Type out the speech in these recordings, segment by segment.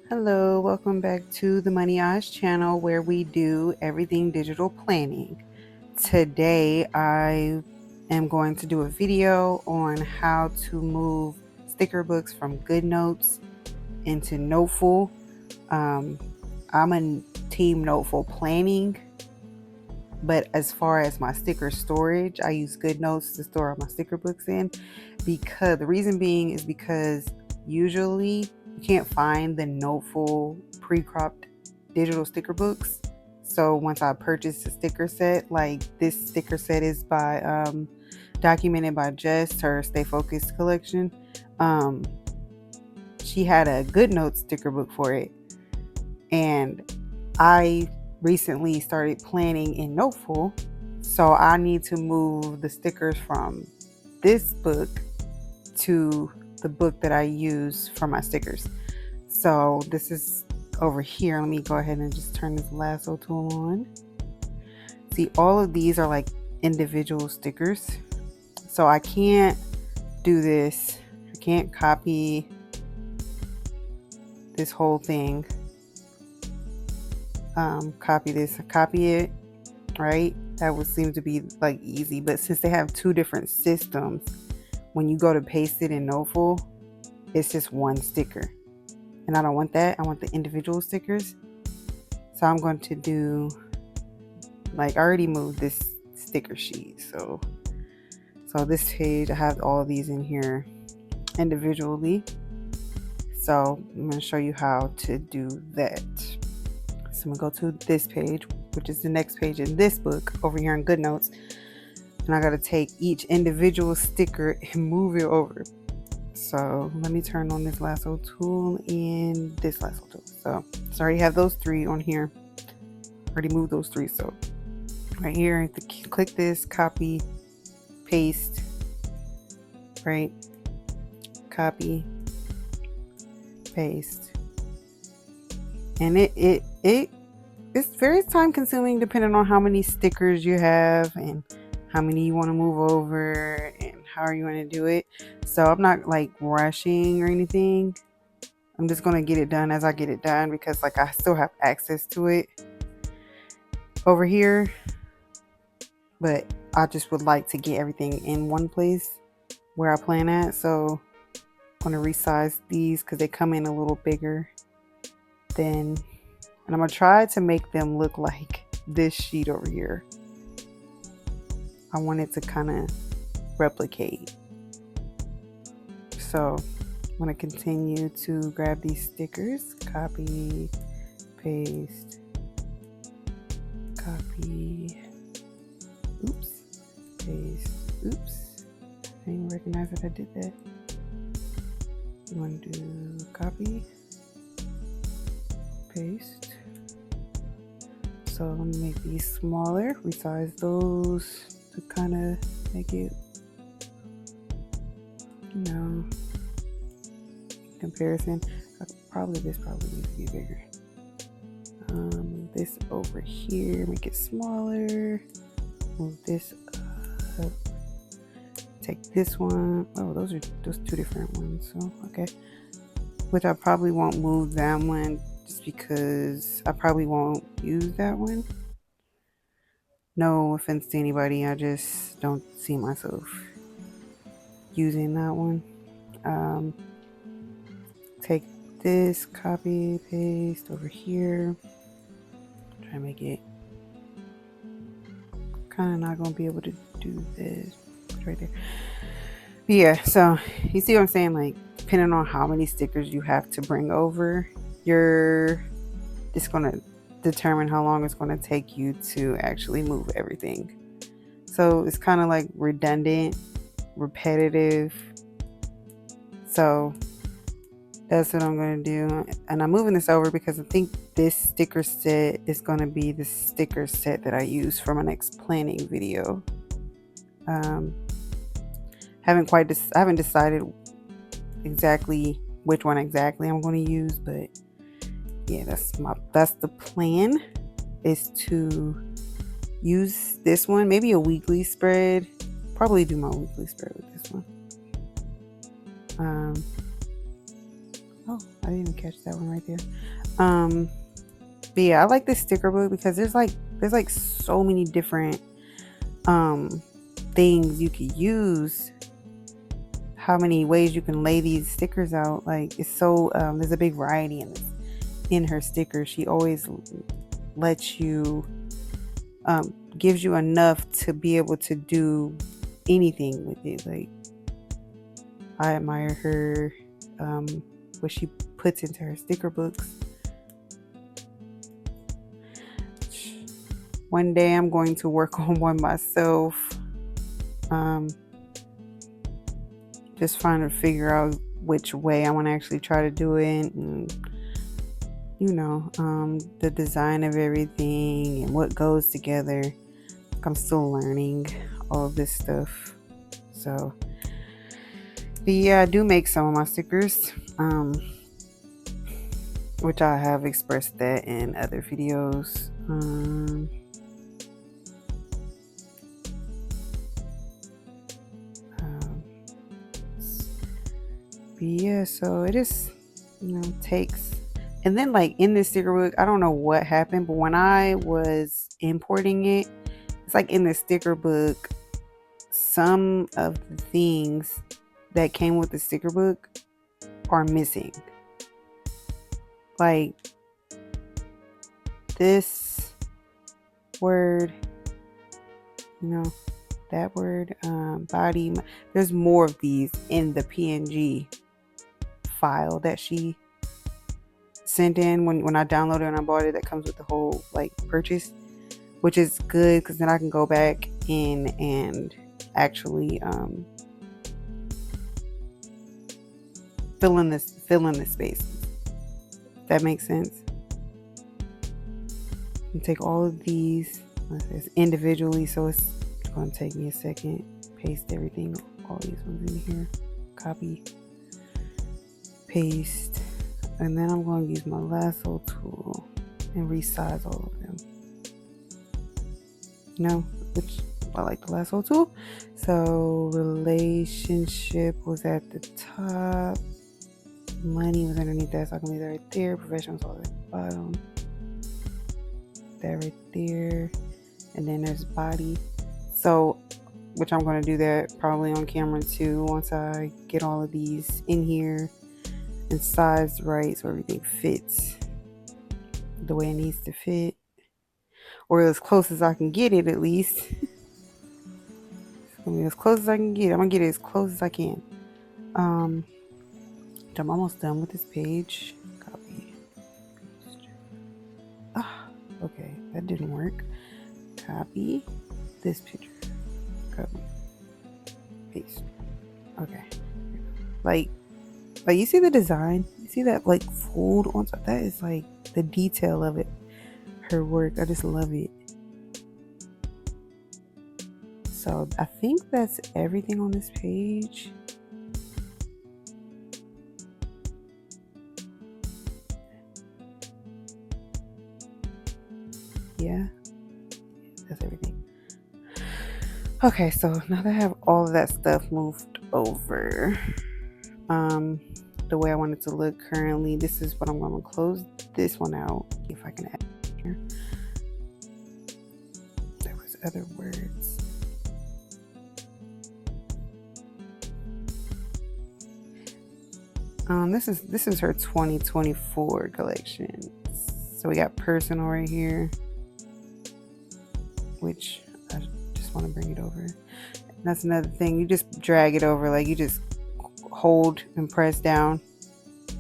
Hello, welcome back to the Money Eyes channel where we do everything digital planning. Today I am going to do a video on how to move sticker books from GoodNotes into Noteful. I'm a team Noteful planning, but as far as my sticker storage, I use GoodNotes to store all my sticker books in, because the reason being is because usually you can't find the Noteful pre-cropped digital sticker books. So once I purchased a sticker set, like this sticker set is by documented by Jess, her Stay Focused collection. She had a GoodNotes sticker book for it, and I recently started planning in Noteful, so I need to move the stickers from this book to the book that I use for my stickers. So this is over here. Let me go ahead and just turn this lasso tool on. See, all of these are like individual stickers, so I can't do this. I can't copy this whole thing. Copy it, right? That would seem to be like easy, but since they have two different systems, when you go to paste it in Noteful, it's just one sticker, and I don't want that. I want the individual stickers. So I'm going to do, like, I already moved this sticker sheet, so this page, I have all of these in here individually. So I'm going to show you how to do that. So I'm going to go to this page, which is the next page in this book over here in GoodNotes. And I got to take each individual sticker and move it over. So let me turn on this lasso tool and this lasso tool. So I already have those three on here. Already moved those three. So right here, I have to click this, copy, paste, right? Copy, paste. And it's very time consuming depending on how many stickers you have and how many you want to move over and how you want to do it. So I'm not like rushing or anything. I'm just going to get it done as I get it done, because like I still have access to it over here, but I just would like to get everything in one place where I plan at. So I'm going to resize these because they come in a little bigger than, and I'm going to try to make them look like this sheet over here. I want it to kind of replicate. So I'm going to continue to grab these stickers, copy, paste, copy, oops, paste, oops, I didn't recognize that I did that. You want to do copy, paste. So let me make these smaller, resize those to kind of make it, you know, comparison. This probably needs to be bigger. This over here, make it smaller. Move this up. Take this one. Oh, those two different ones. So okay, which I probably won't move that one just because I probably won't use that one. No offense to anybody, I just don't see myself using that one. Take this, copy, paste over here. Try to make it, kind of not gonna be able to do this right there. But yeah, so you see what I'm saying? Like, depending on how many stickers you have to bring over, it's gonna determine how long it's gonna take you to actually move everything. So it's kind of like redundant, repetitive. So that's what I'm going to do. And I'm moving this over because I think this sticker set is going to be the sticker set that I use for my next planning video. I haven't decided exactly which one exactly I'm going to use, but yeah, that's the plan, is to use this one, maybe a weekly spread. Probably do my weekly spread with this one. Oh, I didn't even catch that one right there. But yeah, I like this sticker book because there's like so many different things you could use. How many ways you can lay these stickers out. Like, it's so there's a big variety in her stickers. She always lets you gives you enough to be able to do anything with it. Like, I admire her, what she puts into her sticker books. One day I'm going to work on one myself. Just trying to figure out which way I want to actually try to do it, and the design of everything and what goes together. I'm still learning all of this stuff. So, but yeah, I do make some of my stickers, which I have expressed that in other videos. But yeah, so it just takes. And then, like, in this sticker book, I don't know what happened, but when I was importing it, it's like in the sticker book, some of the things that came with the sticker book are missing. Like this word, that word, body. There's more of these in the PNG file that she sent in when I downloaded and I bought it. That comes with the whole like purchase, which is good because then I can go back in and actually fill in the space. That makes sense. And take all of these individually, so it's going to take me a second. Paste everything, all these ones in here. Copy, paste, and then I'm going to use my lasso tool and resize all of them. Which I like the lasso tool. So relationship was at the top. Money was underneath that, so I can leave that right there. Professional was all at the bottom. That right there. And then there's body. So, which I'm going to do that probably on camera too once I get all of these in here and sized right so everything fits the way it needs to fit, or as close as I can get it, at least. It's gonna be as close as I can get. I'm gonna get it as close as I can. I'm almost done with this page. Copy. Okay, that didn't work. Copy this picture. Copy. Paste. Okay. Like you see the design? You see that like fold on top? That is like the detail of it. Her work. I just love it. So I think that's everything on this page. Yeah, that's everything. Okay, so now that I have all of that stuff moved over, the way I want it to look currently, this is what I'm going to close this one out. If I can add here. There was other words. This is her 2024 collection. So we got personal right here, which I just want to bring it over. And that's another thing. You just drag it over, like you just hold and press down,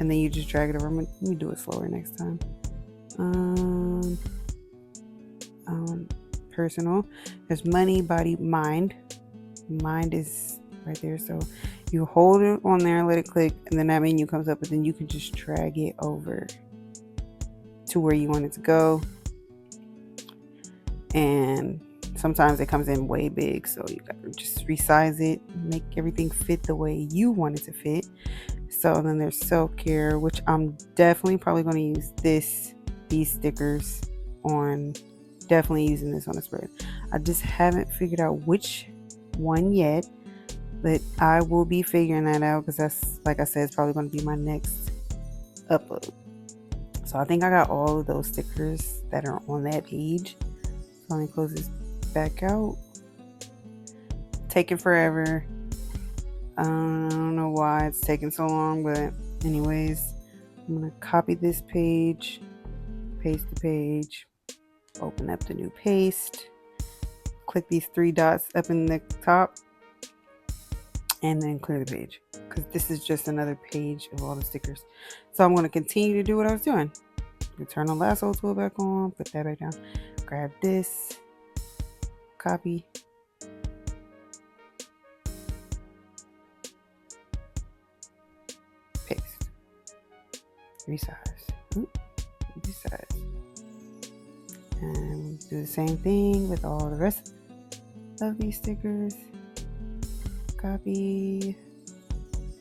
and then you just drag it over. Let me do it slower next time. Personal. There's money, body, mind. Mind is right there. So you hold it on there, let it click, and then that menu comes up, and then you can just drag it over to where you want it to go. And sometimes it comes in way big, so you gotta just resize it, make everything fit the way you want it to fit. So then there's self-care, which I'm definitely probably going to use these stickers on, definitely using this on a spread. I just haven't figured out which one yet, but I will be figuring that out because that's, like I said, it's probably going to be my next upload. So I think I got all of those stickers that are on that page. So let me close this back out. Taking forever. I don't know why it's taking so long, but anyways, I'm gonna copy this page, paste the page, open up the new paste, click these 3 dots up in the top, and then clear the page, because this is just another page of all the stickers. So I'm going to continue to do what I was doing. Turn the lasso tool back on, put that back down, grab this, copy, paste, resize, resize, and do the same thing with all the rest of these stickers. Copy,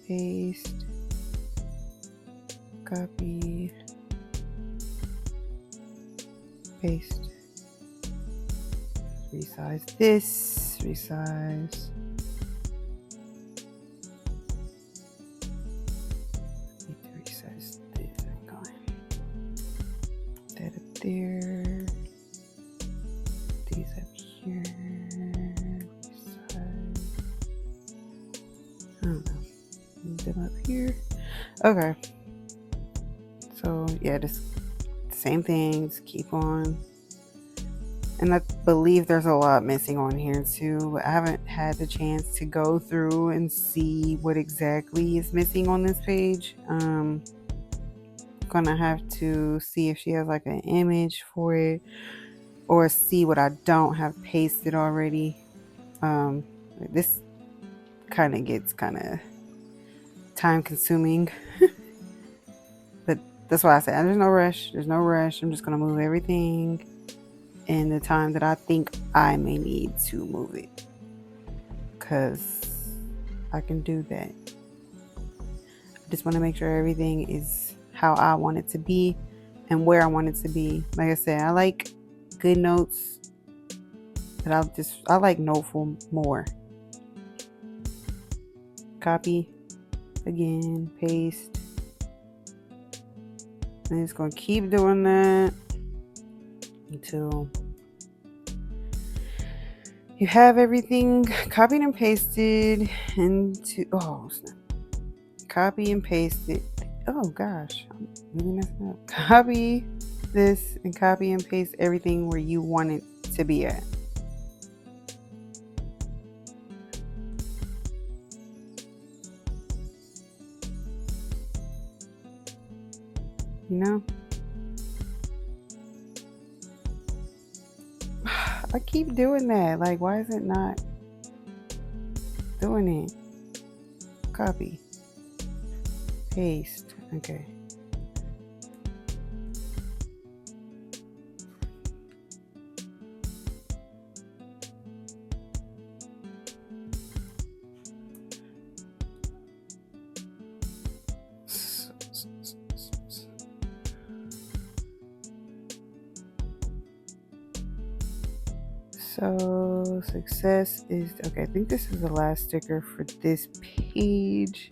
paste, copy, paste, resize this, resize, need to resize this, I'm going, that up there, these up here, resize, I don't know, move them up here, okay, so yeah, just same things, keep on. And I believe there's a lot missing on here too. I haven't had the chance to go through and see what exactly is missing on this page. Gonna have to see if she has like an image for it, or see what I don't have pasted already. This kind of gets time consuming. But that's why I said there's no rush. There's no rush. I'm just gonna move everything in the time that I think I may need to move it, because I can do that. I just want to make sure everything is how I want it to be and where I want it to be. Like I said, I like GoodNotes, but I like Noteful more. Copy again, paste. And it's going to keep doing that until you have everything copied and pasted into, oh snap, copy and paste it. Oh gosh, I'm really messing up. Copy this and copy and paste everything where you want it to be at. You know? I keep doing that. Like, why is it not doing it? Copy. Paste. Okay. So success is okay. I think this is the last sticker for this page.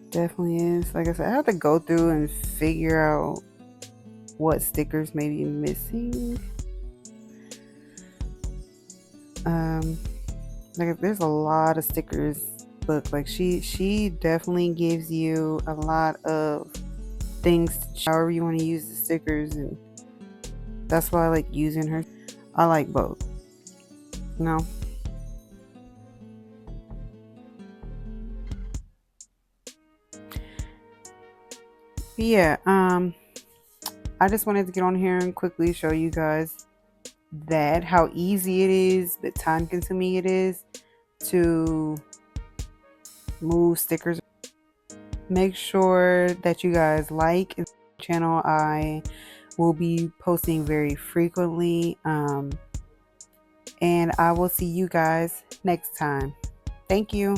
Definitely is. Like I said, I have to go through and figure out what stickers may be missing. Like there's a lot of stickers. Look, like she definitely gives you a lot of things, however you want to use the stickers, and that's why I like using her. I like both. No. But yeah, I just wanted to get on here and quickly show you guys that how easy it is, but time consuming it is to move stickers. Make sure that you guys like the channel. I will be posting very frequently, and I will see you guys next time. Thank you.